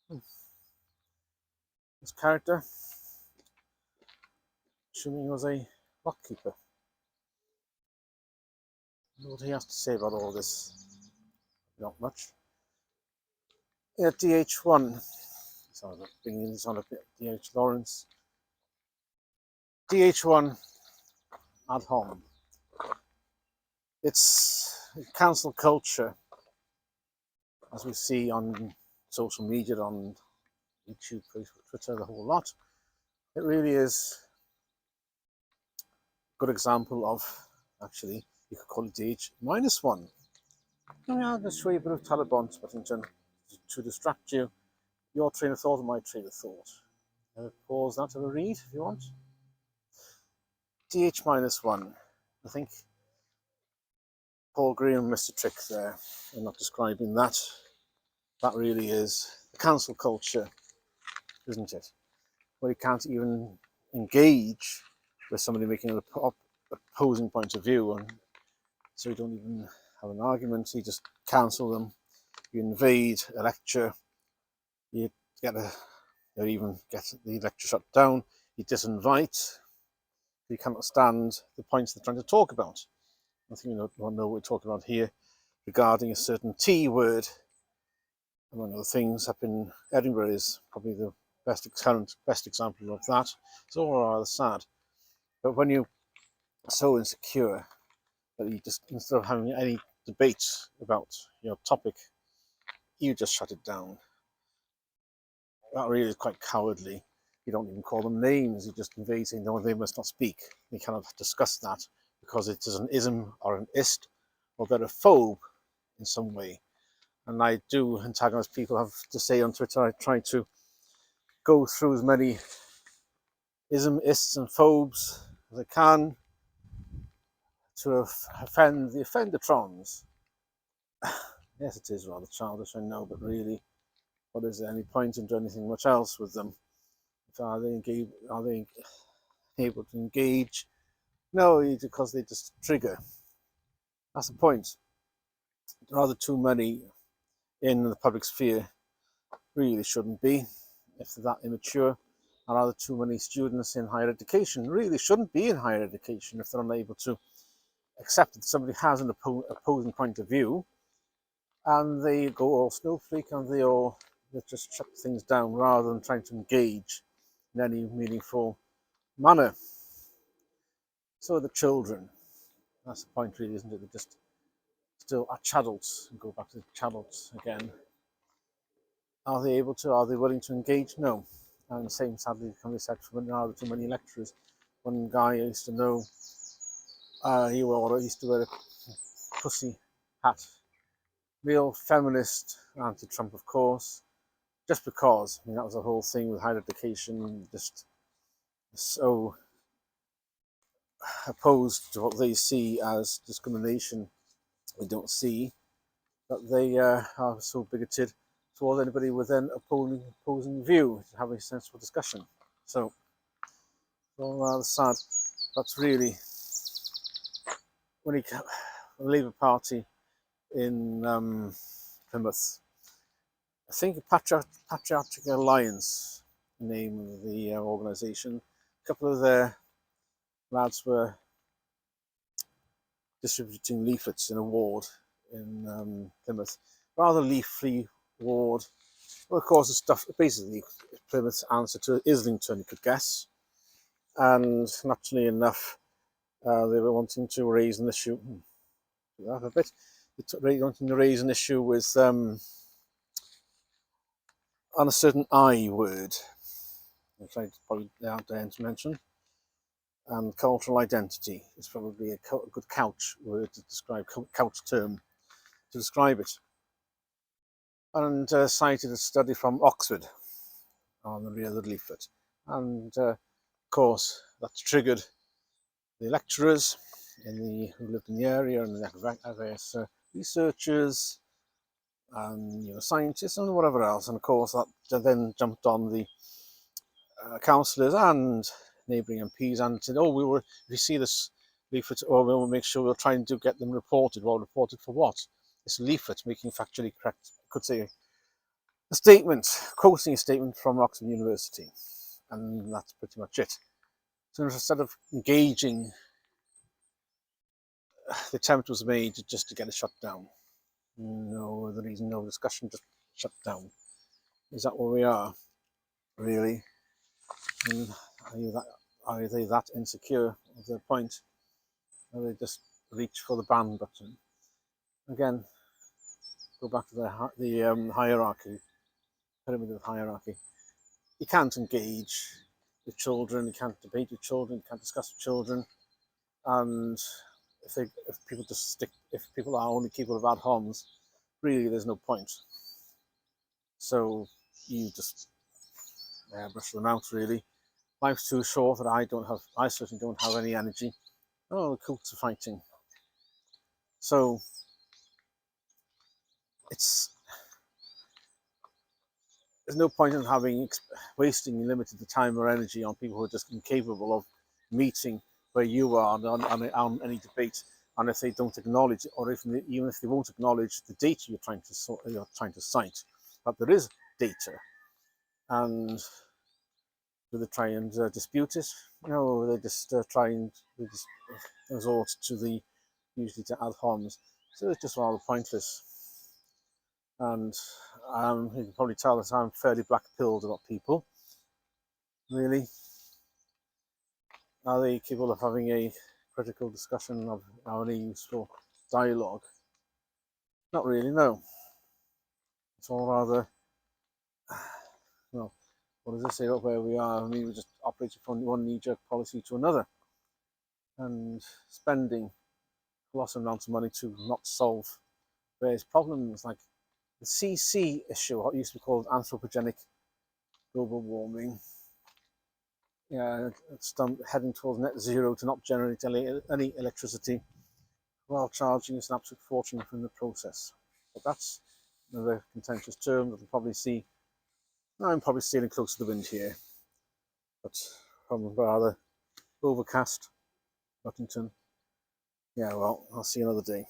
This character, assuming he was a lockkeeper. What he has to say about all this? Not much. Yeah, DH1. So I'm bringing this on a bit. DH Lawrence. DH1 at home. It's cancel culture, as we see on social media, on YouTube, Facebook, Twitter, the whole lot. It really is a good example of, actually, you could call it DH-1. I'll just show you a bit of Taliban Whittington to distract you, your train of thought and my train of thought. Pause that, have a read if you want. DH-1. I think Paul Graham missed a trick there in not describing that. That really is the cancel culture, isn't it? Where you can't even engage with somebody making an opposing point of view, and so you don't even have an argument. You just cancel them. You invade a lecture. You even get the lecture shut down. You disinvite. You cannot stand the points they're trying to talk about. I think you know what we're talking about here regarding a certain T word, among other things. Up in Edinburgh is probably the best example of that. It's all rather sad. But when you're so insecure that you just, instead of having any debate about your topic, you just shut it down. That really is quite cowardly. You don't even call them names. You just invade, saying, no, they must not speak. You cannot discuss that because it is an ism or an ist, or they're a phobe in some way. And I do antagonize people, have to say on Twitter. I try to go through as many ism, ists, and phobes as I can to offend the offendertrons. Yes, it is rather childish, I know, but really, what is there any point in doing anything much else with them? Are they able to engage? No, because they just trigger. That's the point. There are too many in the public sphere. Really shouldn't be, if they're that immature. There are too many students in higher education. Really shouldn't be in higher education if they're unable to accept that somebody has an opposing point of view, and they go all snowflake and they just shut things down rather than trying to engage in any meaningful manner. So the children, that's the point really, isn't it? They're just still are chadults, and go back to chadults again. Are they able to, are they willing to engage? No. And the same sadly can be said for rather too many lecturers. One guy I used to know, he used to wear a pussy hat. Real feminist, anti-Trump of course, just because, I mean, that was the whole thing with higher education, just so opposed to what they see as discrimination. We don't see that they are so bigoted towards anybody with an opposing view, having a sensible discussion. So, well, rather sad. That's really when the Labour Party in Plymouth, I think Patriotic Alliance, the name of the organisation. A couple of their lads were distributing leaflets in a ward in Plymouth. Rather leaf-free ward. Well, of course, the stuff basically Plymouth's answer to Islington, you could guess. And naturally enough, they were wanting to raise an issue. That a bit. Wanting to raise an issue with on a certain I word, which I probably don't dare to mention. And cultural identity is probably a good couch word to describe, couch term to describe it. And cited a study from Oxford on the rear of the leaflet. And of course, that's triggered the lecturers who lived in the area and the various researchers and scientists and whatever else. And of course, that then jumped on the councillors and neighbouring MPs and said, "Oh, if you see this leaflet, we'll make sure we'll try and get them reported." Well, reported for what? This leaflet making factually correct, I could say, A statement, quoting a statement from Oxford University, and that's pretty much it. So instead of engaging, the attempt was made just to get it shut down. No other reason, no discussion, just shut down. Is that where we are, really? And are they that insecure of their point? Or they just reach for the ban button? Again, go back to the hierarchy, pyramid of hierarchy. You can't engage with children, you can't debate with children, you can't discuss with children, and if people are only capable of ad homs, really there's no point. So you just brush them out, really. Life's too short that I certainly don't have any energy. Oh, the cults are fighting. So there's no point in wasting limited time or energy on people who are just incapable of meeting where you are on any debate. And if they don't acknowledge, or even if they won't acknowledge the data you're trying to cite, that there is data, and do they try and dispute it? No, they just resort to usually to ad homs. So it's just rather pointless. And you can probably tell that I'm fairly black-pilled about people. Really, are they capable of having a critical discussion of any useful dialogue? Not really, no. It's all rather, well, what does it say about where we are? I mean, we're just operating from one knee-jerk policy to another, and spending colossal amounts of money to not solve various problems, like the CC issue, what used to be called anthropogenic global warming. Yeah, it's heading towards net zero to not generate any electricity, while charging us an absolute fortune from the process. But that's another contentious term that we'll probably see. I'm probably steering close to the wind here, but from rather overcast Nottington. Yeah, well, I'll see you another day.